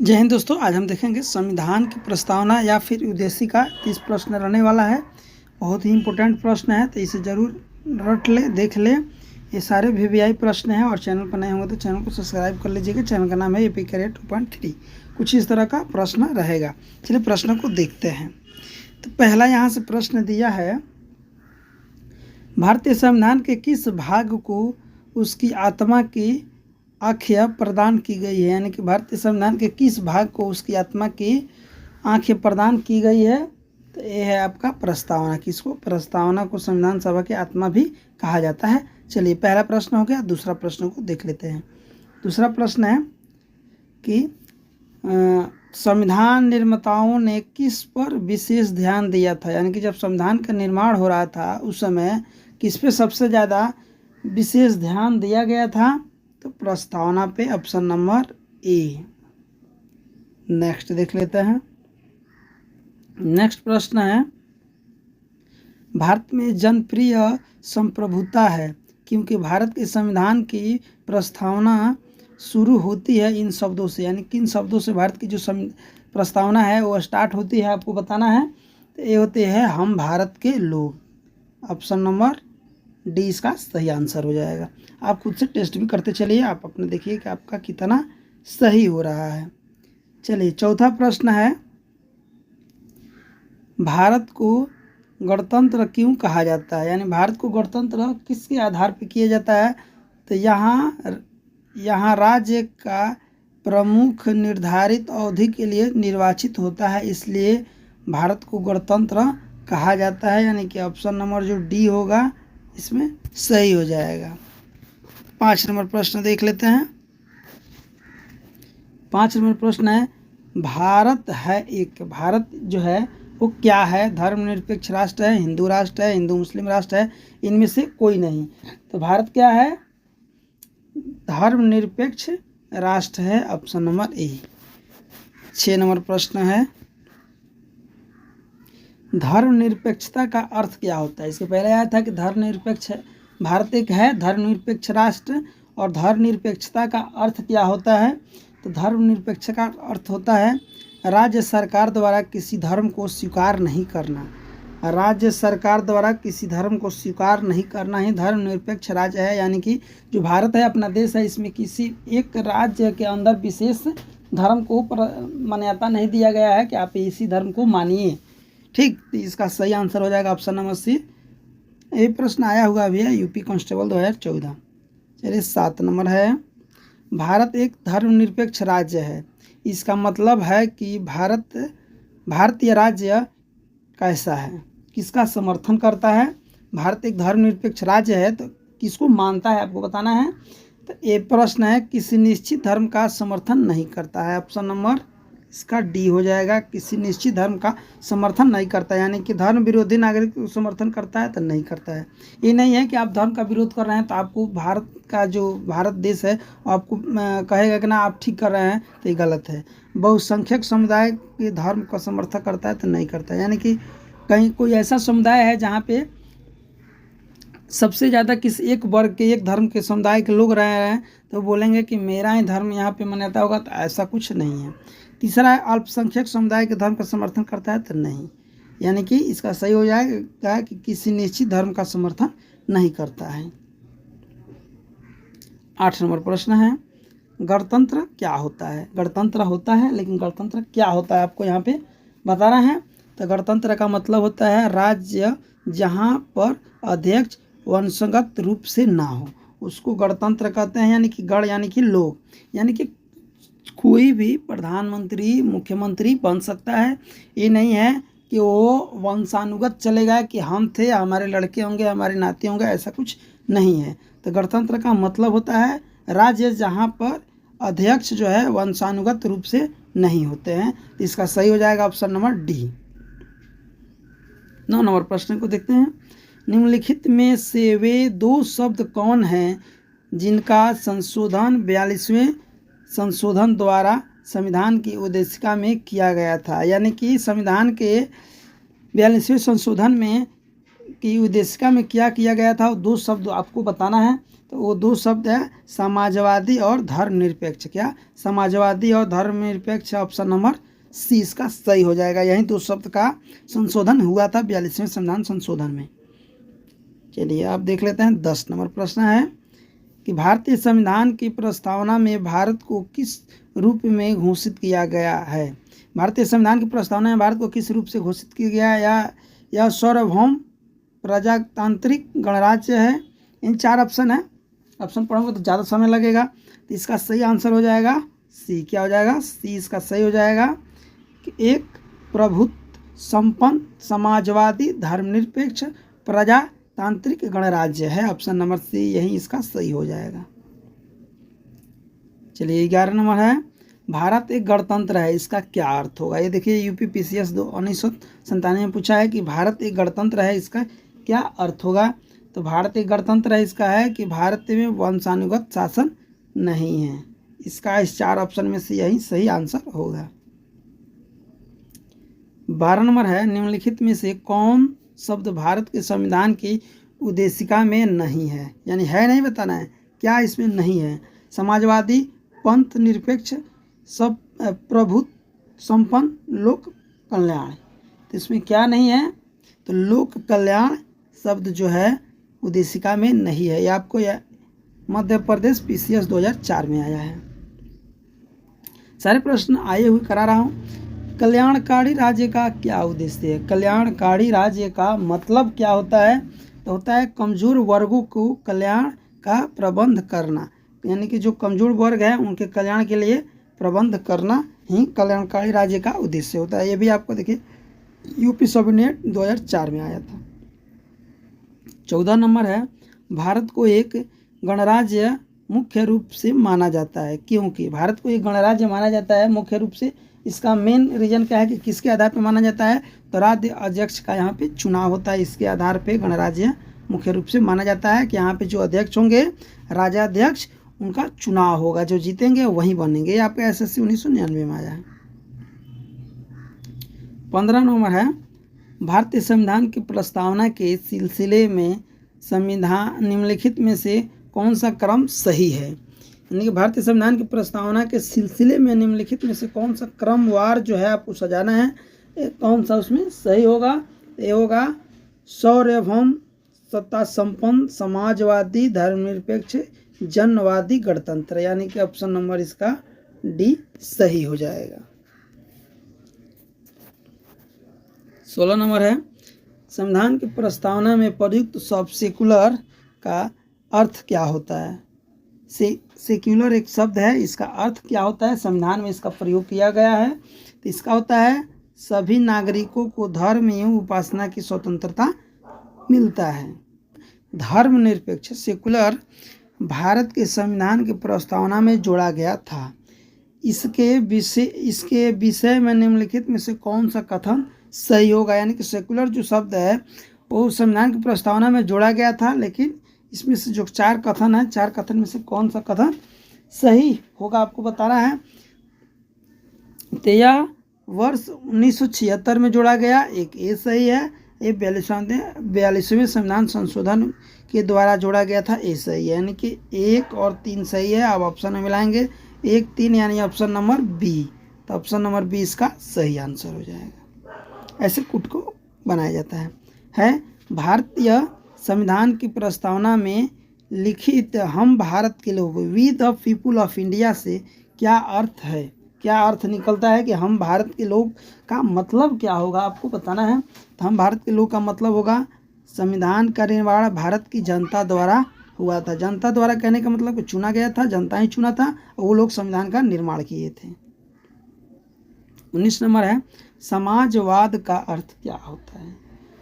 जय हिंद दोस्तों। आज हम देखेंगे संविधान की प्रस्तावना या फिर उद्देशिका। 30 प्रश्न रहने वाला है। बहुत ही इम्पोर्टेंट प्रश्न है, तो इसे ज़रूर रट ले, देख ले। ये सारे वीवीआई प्रश्न हैं और चैनल पर नए होंगे तो चैनल को सब्सक्राइब कर लीजिएगा। चैनल का नाम है यूपी कैरियर 2.3। कुछ इस तरह का प्रश्न रहेगा। चलिए प्रश्न को देखते हैं। तो पहला यहाँ से प्रश्न दिया है, भारतीय संविधान के किस भाग को उसकी आत्मा की आख्या प्रदान की गई है। यानी कि भारतीय संविधान के किस भाग को उसकी आत्मा की आख्या प्रदान की गई है। तो ये है आपका प्रस्तावना। किसको? प्रस्तावना को संविधान सभा की आत्मा भी कहा जाता है। चलिए पहला प्रश्न हो गया। दूसरा प्रश्न को देख लेते हैं। दूसरा प्रश्न है कि संविधान निर्माताओं ने किस पर विशेष ध्यान दिया था। यानी कि जब संविधान का निर्माण हो रहा था उस समय किस पे सबसे ज़्यादा विशेष ध्यान दिया गया था। तो प्रस्तावना पे, ऑप्शन नंबर ए। नेक्स्ट देख लेते हैं। नेक्स्ट प्रश्न है, भारत में जनप्रिय संप्रभुता है क्योंकि भारत के संविधान की प्रस्तावना शुरू होती है इन शब्दों से। यानी किन शब्दों से भारत की जो प्रस्तावना है वो स्टार्ट होती है, आपको बताना है। तो ये होते हैं हम भारत के लोग। ऑप्शन नंबर डी इसका सही आंसर हो जाएगा। आप खुद से टेस्ट भी करते चलिए, आप अपने देखिए कि आपका कितना सही हो रहा है। चलिए चौथा प्रश्न है, भारत को गणतंत्र क्यों कहा जाता है। यानी भारत को गणतंत्र किसके आधार पर किया जाता है। तो यहाँ राज्य का प्रमुख निर्धारित अवधि के लिए निर्वाचित होता है, इसलिए भारत को गणतंत्र कहा जाता है। यानी कि ऑप्शन नंबर जो डी होगा इसमें सही हो जाएगा। 5 नंबर प्रश्न देख लेते हैं। 5 नंबर प्रश्न है, भारत है एक, भारत जो है वो क्या है। धर्मनिरपेक्ष राष्ट्र है, हिंदू राष्ट्र है, हिंदू मुस्लिम राष्ट्र है, इनमें से कोई नहीं। तो भारत क्या है? धर्मनिरपेक्ष राष्ट्र है। ऑप्शन नंबर ए। 6 नंबर प्रश्न है, धर्मनिरपेक्षता का अर्थ क्या होता है। इसके पहले आया था कि धर्मनिरपेक्ष भारत एक है धर्मनिरपेक्ष राष्ट्र, और धर्मनिरपेक्षता का अर्थ क्या होता है। तो धर्मनिरपेक्ष का अर्थ होता है राज्य सरकार द्वारा किसी धर्म को स्वीकार नहीं करना। राज्य सरकार द्वारा किसी धर्म को स्वीकार नहीं करना ही धर्मनिरपेक्ष राज्य है। यानी कि जो भारत है, अपना देश है, इसमें किसी एक राज्य के अंदर विशेष धर्म को मान्यता नहीं दिया गया है कि आप इसी धर्म को मानिए। ठीक, तो इसका सही आंसर हो जाएगा ऑप्शन नंबर सी। ये प्रश्न आया हुआ भी है यूपी कांस्टेबल 2014। चलिए 7 नंबर है, भारत एक धर्मनिरपेक्ष राज्य है। इसका मतलब है कि भारतीय राज्य कैसा है, किसका समर्थन करता है। भारत एक धर्मनिरपेक्ष राज्य है तो किसको मानता है, आपको बताना है। तो ये प्रश्न है, किसी निश्चित धर्म का समर्थन नहीं करता है। ऑप्शन नंबर इसका डी हो जाएगा। किसी निश्चित धर्म का समर्थन नहीं करता, यानी कि धर्म विरोधी नागरिक को समर्थन करता है तो नहीं करता है। ये नहीं है कि आप धर्म का विरोध कर रहे हैं तो आपको भारत का जो भारत देश है आपको कहेगा कि ना आप ठीक कर रहे हैं, तो ये गलत है। बहुसंख्यक समुदाय के धर्म का समर्थन करता है तो नहीं करता है। यानी कि कहीं कोई ऐसा समुदाय है जहाँ पे सबसे ज़्यादा किसी एक वर्ग के, एक धर्म के समुदाय के लोग रह रहे हैं तो बोलेंगे कि मेरा ही धर्म यहाँ पे मान्यता होगा, तो ऐसा कुछ नहीं है। तीसरा है, अल्पसंख्यक समुदाय के धर्म का समर्थन करता है तो नहीं। यानी कि इसका सही हो जाएगा कि किसी निश्चित धर्म का समर्थन नहीं करता है। 8 नंबर प्रश्न है, गणतंत्र क्या होता है। गणतंत्र होता है, लेकिन गणतंत्र क्या होता है आपको यहाँ पे बताना है। तो गणतंत्र का मतलब होता है राज्य जहाँ पर अध्यक्ष वंशगत रूप से ना हो, उसको गणतंत्र कहते हैं। यानी कि गण यानी कि लोग, यानी कि कोई भी प्रधानमंत्री मुख्यमंत्री बन सकता है। ये नहीं है कि वो वंशानुगत चलेगा कि हम थे, हमारे लड़के होंगे, हमारे नाते होंगे, ऐसा कुछ नहीं है। तो गणतंत्र का मतलब होता है राज्य जहाँ पर अध्यक्ष जो है वंशानुगत रूप से नहीं होते हैं। तो इसका सही हो जाएगा ऑप्शन नंबर डी। 9 नंबर प्रश्न को देखते हैं। निम्नलिखित में से वे 2 शब्द कौन हैं जिनका संशोधन 42वें संशोधन द्वारा संविधान की उद्देशिका में किया गया था। यानी कि संविधान के 42वें संशोधन में की उद्देशिका में क्या किया गया था, वो दो शब्द आपको बताना है। तो वो दो शब्द है समाजवादी और धर्मनिरपेक्ष। क्या? समाजवादी और धर्मनिरपेक्ष। ऑप्शन नंबर सी इसका सही हो जाएगा। यही दो शब्द का संशोधन हुआ था 42वें संविधान संशोधन में। चलिए आप देख लेते हैं 10 नंबर प्रश्न है कि भारतीय संविधान की प्रस्तावना में भारत को किस रूप में घोषित किया गया है। भारतीय संविधान की प्रस्तावना में भारत को किस रूप से घोषित किया गया है? या सार्वभौम प्रजातांत्रिक गणराज्य है। इन 4 ऑप्शन है। ऑप्शन पढ़ोगे तो ज़्यादा समय लगेगा। तो इसका सही आंसर हो जाएगा सी। क्या हो जाएगा? सी इसका सही हो जाएगा कि एक प्रभुत्व संपन्न समाजवादी धर्मनिरपेक्ष प्रजातांत्रिक गणराज्य है। ऑप्शन नंबर सी यही इसका सही हो जाएगा। चलिए 11 नंबर है भारत एक गणतंत्र है, इसका क्या अर्थ होगा। ये देखिए यूपीपीसीएस 1997 में पूछा है कि भारत एक गणतंत्र है, इसका क्या अर्थ होगा। तो भारत एक गणतंत्र है इसका है कि भारत में वंशानुगत शासन नहीं है। इसका इस 4 ऑप्शन में से यही सही आंसर होगा। 12 नंबर है निम्नलिखित में से कौन शब्द भारत के संविधान की उद्देशिका में नहीं है, यानी है नहीं बताना है, क्या इसमें नहीं है। समाजवादी, पंथ निरपेक्ष, सब प्रभुत्व संपन्न, लोक कल्याण। तो इसमें क्या नहीं है? तो लोक कल्याण शब्द जो है उद्देशिका में नहीं है। ये आपको मध्य प्रदेश पीसीएस 2004 में आया है। सारे प्रश्न आए हुए करा रहा हूँ। कल्याणकारी राज्य का क्या उद्देश्य है? कल्याणकारी राज्य का मतलब क्या होता है? तो होता है कमजोर वर्गों को कल्याण का प्रबंध करना, यानी कि जो कमजोर वर्ग है उनके कल्याण के लिए प्रबंध करना ही कल्याणकारी राज्य का उद्देश्य होता है। ये भी आपको देखिए यूपी कैबिनेट 2004 में आया था। 14 नंबर है भारत को एक गणराज्य मुख्य रूप से माना जाता है, क्योंकि भारत को एक गणराज्य माना जाता है मुख्य रूप से। इसका मेन रीजन क्या है कि किसके आधार पर माना जाता है? तो राज्य अध्यक्ष का यहाँ पे चुनाव होता है, इसके आधार पे गणराज्य मुख्य रूप से माना जाता है कि यहाँ पे जो अध्यक्ष होंगे राजाध्यक्ष, उनका चुनाव होगा, जो जीतेंगे वही बनेंगे। ये आपका एसएससी 1999 में आया है। 15 नंबर है भारतीय संविधान की प्रस्तावना के सिलसिले में संविधान निम्नलिखित में से कौन सा क्रम सही है। यानी कि भारतीय संविधान की प्रस्तावना के सिलसिले में निम्नलिखित में से कौन सा क्रमवार जो है आपको सजाना है, कौन सा उसमें सही होगा। ये होगा सार्वभौम सत्ता संपन्न समाजवादी धर्मनिरपेक्ष जनवादी गणतंत्र, यानी कि ऑप्शन नंबर इसका डी सही हो जाएगा। 16 नंबर है संविधान की प्रस्तावना में प्रयुक्त शब्द सेकुलर का अर्थ क्या होता है। सेक्युलर एक शब्द है, इसका अर्थ क्या होता है? संविधान में इसका प्रयोग किया गया है। तो इसका होता है सभी नागरिकों को धर्म एवं उपासना की स्वतंत्रता मिलता है। धर्मनिरपेक्ष सेकुलर भारत के संविधान की प्रस्तावना में जोड़ा गया था। इसके विषय में निम्नलिखित में से कौन सा कथन सही होगा। यानी कि सेकुलर जो शब्द है वो संविधान की प्रस्तावना में जोड़ा गया था, लेकिन इसमें से जो 4 कथन है, 4 कथन में से कौन सा कथन सही होगा आपको बताना है। तो यह वर्ष 1976 में जोड़ा गया, एक ये सही है। ये 42वें संविधान संशोधन के द्वारा जोड़ा गया था, ये सही है। यानी कि 1 और 3 सही है। अब ऑप्शन में मिलाएंगे 1, 3, यानी ऑप्शन नंबर बी। तो ऑप्शन नंबर बी इसका सही आंसर हो जाएगा। ऐसे कुट को बनाया जाता है। भारतीय संविधान की प्रस्तावना में लिखित हम भारत के लोग we the people of India से क्या अर्थ है, क्या अर्थ निकलता है कि हम भारत के लोग का मतलब क्या होगा आपको बताना है। तो हम भारत के लोग का मतलब होगा संविधान का निर्माण भारत की जनता द्वारा हुआ था। जनता द्वारा कहने का मतलब चुना गया था, जनता ही चुना था और वो लोग संविधान का निर्माण किए थे। 19 नंबर है समाजवाद का अर्थ क्या होता है।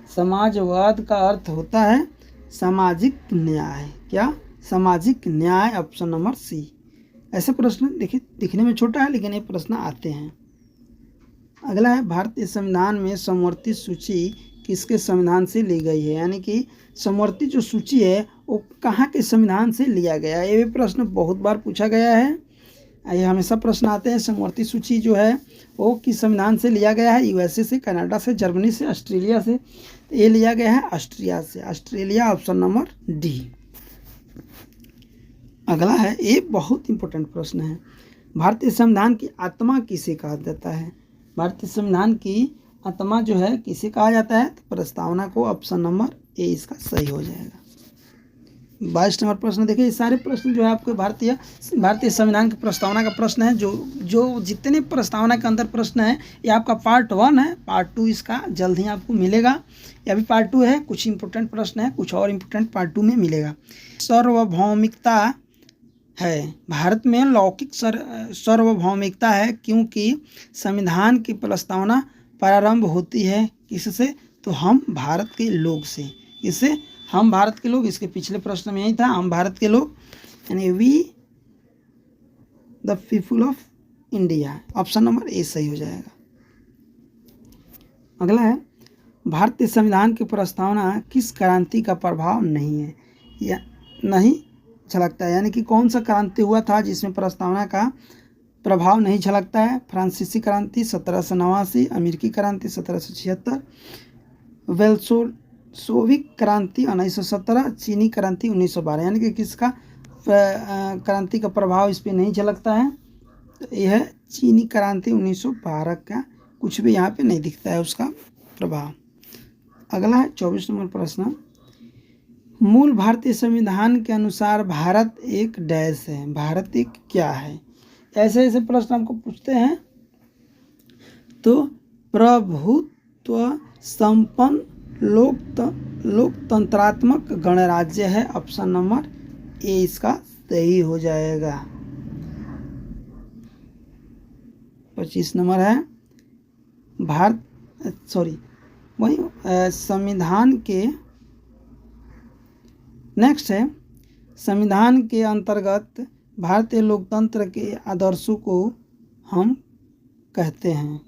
समाजवाद का अर्थ होता है सामाजिक न्याय। क्या? सामाजिक न्याय, ऑप्शन नंबर सी। ऐसे प्रश्न देखिए दिखने में छोटा है लेकिन ये प्रश्न आते हैं। अगला है भारतीय संविधान में समवर्ती सूची किसके संविधान से ली गई है। यानी कि समवर्ती जो सूची है वो कहाँ के संविधान से लिया गया है। ये भी प्रश्न बहुत बार पूछा गया है। ये हमेशा प्रश्न आते हैं। समवर्ती सूची जो है वो किस संविधान से लिया गया है? यूएसए से, कनाडा से, जर्मनी से, ऑस्ट्रेलिया से। तो ये लिया गया है ऑस्ट्रिया से, ऑस्ट्रेलिया, ऑप्शन नंबर डी। अगला है, ये बहुत इंपॉर्टेंट प्रश्न है। भारतीय संविधान की आत्मा किसे कहा जाता है? भारतीय संविधान की आत्मा जो है किसे कहा जाता है? तो प्रस्तावना को, ऑप्शन नंबर ए इसका सही हो जाएगा। 22 नंबर प्रश्न देखिए, ये सारे प्रश्न जो है आपके भारतीय संविधान की प्रस्तावना का प्रश्न है। जो जितने प्रस्तावना के अंदर प्रश्न है ये आपका पार्ट 1 है। पार्ट 2 इसका जल्द ही आपको मिलेगा। ये अभी पार्ट 2 है, कुछ इंपॉर्टेंट प्रश्न है, कुछ और इंपॉर्टेंट पार्ट 2 में मिलेगा। सार्वभौमिकता है, भारत में लौकिक सार्वभौमिकता है क्योंकि संविधान की प्रस्तावना प्रारंभ होती है किससे? तो हम भारत के लोग से। इससे हम भारत के लोग, इसके पिछले प्रश्न में यही था, हम भारत के लोग, यानी we the people of India. Option number A सही हो जाएगा। अगला है, भारतीय संविधान की प्रस्तावना किस क्रांति का प्रभाव नहीं है या नहीं झलकता है? यानी कि कौन सा क्रांति हुआ था जिसमें प्रस्तावना का प्रभाव नहीं झलकता है? फ्रांसीसी क्रांति 1789, अमेरिकी क्रांति 1776, वेल्सोविक क्रांति 1917, चीनी क्रांति 1912। यानी कि किसका क्रांति का प्रभाव इस पर नहीं झलकता है? तो यह है चीनी क्रांति 1912 का, कुछ भी यहाँ पे नहीं दिखता है उसका प्रभाव। अगला है 24 नंबर प्रश्न, मूल भारतीय संविधान के अनुसार भारत एक डैश है। भारत एक क्या है? ऐसे ऐसे प्रश्न हमको पूछते हैं। तो प्रभुत्व संपन्न लोकतंत्रात्मक गणराज्य है। ऑप्शन नंबर ए इसका सही हो जाएगा। 25 नंबर है, संविधान के नेक्स्ट है, संविधान के अंतर्गत भारतीय लोकतंत्र के आदर्शों को हम कहते हैं।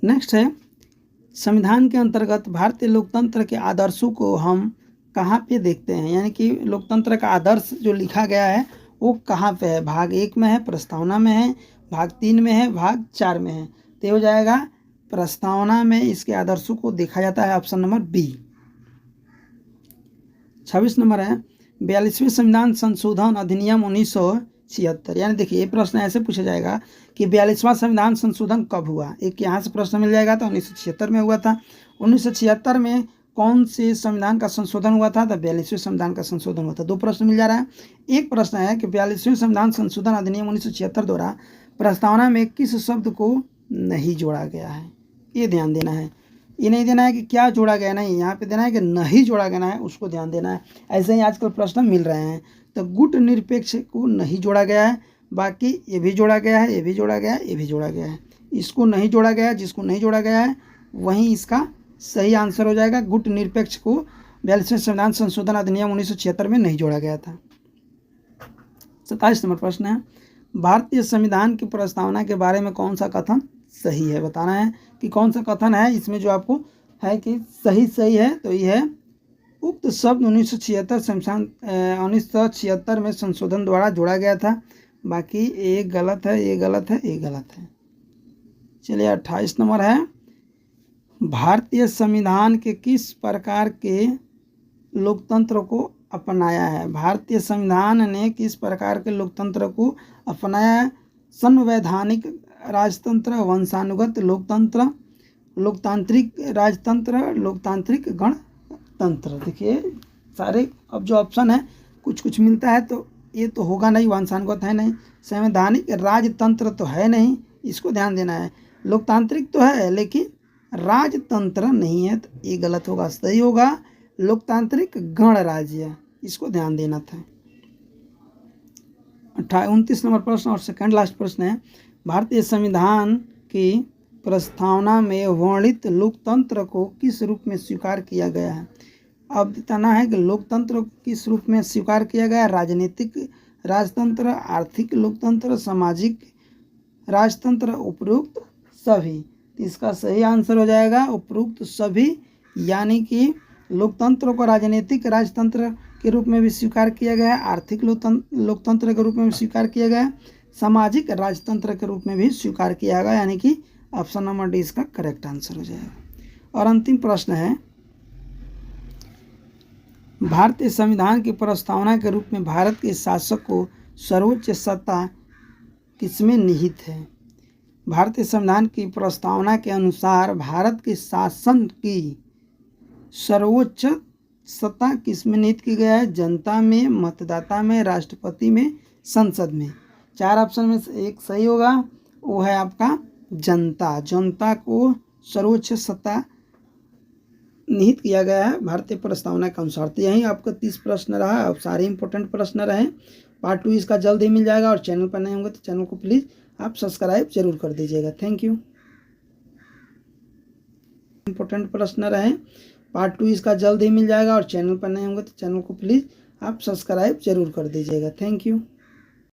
नेक्स्ट है, संविधान के अंतर्गत भारतीय लोकतंत्र के आदर्शों को हम कहाँ पे देखते हैं? यानी कि लोकतंत्र का आदर्श जो लिखा गया है वो कहाँ पे है? भाग 1 में है, प्रस्तावना में है, भाग 3 में है, भाग 4 में है। तो हो जाएगा प्रस्तावना में इसके आदर्शों को देखा जाता है। Option number B. 26 नंबर है, 42वें संविधान संशोधन अधिनियम 1976। यानी देखिए ये प्रश्न ऐसे पूछा जाएगा कि 42वां संविधान संशोधन कब हुआ? एक यहाँ से प्रश्न मिल जाएगा। तो 1976 में हुआ था। 1976 में कौन से संविधान का संशोधन हुआ था? तो 42वें संविधान का संशोधन हुआ था। 2 प्रश्न मिल जा रहा है। एक प्रश्न है कि 42वें संविधान संशोधन अधिनियम 1976 द्वारा प्रस्तावना में किस शब्द को नहीं जोड़ा गया है? ये ध्यान देना है। ये नहीं देना है कि क्या जोड़ा गया, नहीं, यहाँ पे देना है कि नहीं जोड़ा गया है, उसको ध्यान देना है। ऐसे ही आजकल प्रश्न मिल रहे हैं। तो गुट निरपेक्ष को नहीं जोड़ा गया है, बाकी ये भी जोड़ा गया है, ये भी जोड़ा गया है, ये भी जोड़ा गया है। इसको नहीं जोड़ा गया है, जिसको नहीं जोड़ा गया है वहीं इसका सही आंसर हो जाएगा। गुट निरपेक्ष को 42वें संविधान संशोधन अधिनियम 1976 में नहीं जोड़ा गया था। 27 नंबर प्रश्न है, भारतीय संविधान की प्रस्तावना के बारे में कौन सा कथन सही है? बताना है कि कौन सा कथन है इसमें जो आपको है कि सही है। तो ये है, उक्त शब्द 1976 में संशोधन द्वारा जोड़ा गया था। बाकी एक गलत है, ये गलत है, ये गलत है। चलिए 28 नंबर है, भारतीय संविधान के किस प्रकार के लोकतंत्र को अपनाया है? भारतीय संविधान ने किस प्रकार के लोकतंत्र को अपनाया है? संवैधानिक राजतंत्र, वंशानुगत लोकतंत्र, लोकतांत्रिक राजतंत्र, लोकतांत्रिक गणतंत्र। देखिए सारे अब जो ऑप्शन है कुछ मिलता है, तो ये तो होगा नहीं, वंशानुगत है नहीं, संवैधानिक राजतंत्र तो है नहीं, इसको ध्यान देना है। लोकतांत्रिक तो है लेकिन राजतंत्र नहीं है, तो ये गलत होगा। सही होगा लोकतांत्रिक गणराज्य, इसको ध्यान देना था। 29 नंबर प्रश्न और सेकंड लास्ट प्रश्न है, भारतीय संविधान की प्रस्तावना में वर्णित लोकतंत्र को किस रूप में स्वीकार किया गया है? अब बताना है कि लोकतंत्र किस रूप में स्वीकार किया गया है। राजनीतिक राजतंत्र, आर्थिक लोकतंत्र, सामाजिक राजतंत्र, उपरोक्त सभी। इसका सही आंसर हो जाएगा उपरोक्त सभी, यानी कि लोकतंत्र को राजनीतिक राजतंत्र के रूप में भी स्वीकार किया गया है, आर्थिक लोकतंत्र के रूप में भी स्वीकार किया गया है, सामाजिक राजतंत्र के रूप में भी स्वीकार किया गया, यानी कि ऑप्शन नंबर डी इसका करेक्ट आंसर हो जाएगा। और अंतिम प्रश्न है, भारतीय संविधान की प्रस्तावना के रूप में भारत के शासक को सर्वोच्च सत्ता किसमें निहित है? भारतीय संविधान की प्रस्तावना के अनुसार भारत के शासन की सर्वोच्च सत्ता किसमें निहित की गया है? जनता में, मतदाता में, राष्ट्रपति में, संसद में। 4 ऑप्शन में से एक सही होगा, वो है आपका जनता। जनता को सर्वोच्च सत्ता निहित किया गया है भारतीय प्रस्तावना के अनुसार। तो यही आपका 30 प्रश्न रहा, अब सारे इंपॉर्टेंट प्रश्न रहे। पार्ट 2 इसका जल्द ही मिल जाएगा, और चैनल पर नए होंगे तो चैनल को प्लीज़ आप सब्सक्राइब जरूर कर दीजिएगा। Thank you. इंपॉर्टेंट प्रश्न रहे, पार्ट 2 इसका जल्द ही मिल जाएगा, और चैनल पर नए होंगे तो चैनल को प्लीज़ आप सब्सक्राइब जरूर कर दीजिएगा। Thank you.